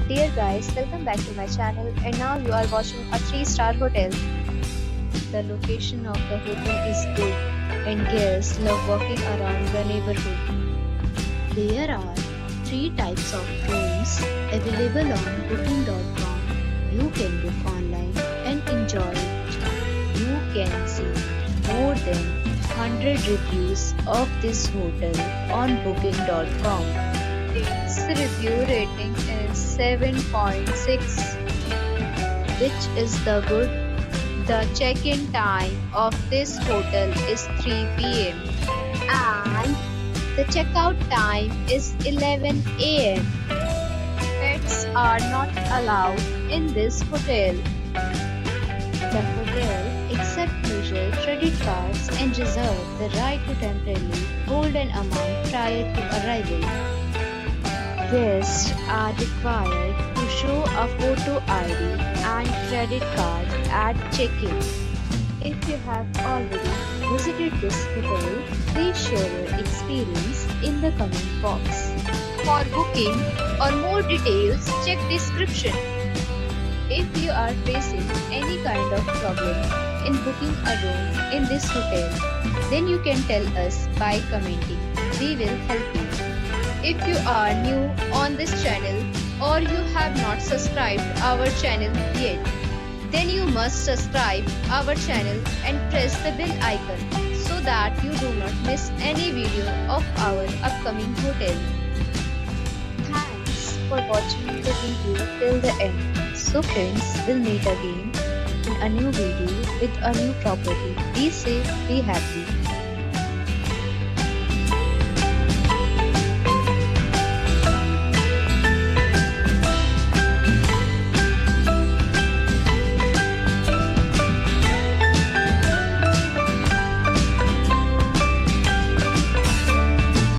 Dear guys, welcome back to my channel and now you are watching a 3-star hotel. The location of the hotel is good and guests love walking around the neighborhood. There are 3 types of rooms available on booking.com. You can book online and enjoy it. You can see more than 100 reviews of this hotel on booking.com. Its review rating is 7.6, which is the good. The check-in time of this hotel is 3 p.m. and the checkout time is 11 a.m. Pets are not allowed in this hotel. The hotel accepts major credit cards and reserves the right to temporarily hold an amount prior to arrival. Guests are required to show a photo ID and credit card at check-in. If you have already visited this hotel, please share your experience in the comment box. For booking or more details, check description. If you are facing any kind of problem in booking a room in this hotel, then you can tell us by commenting. We will help you. If you are new on this channel or you have not subscribed our channel yet, then you must subscribe our channel and press the bell icon so that you do not miss any video of our upcoming hotel. Thanks for watching the video till the end. So friends, we'll meet again in a new video with a new property. Be safe, be happy.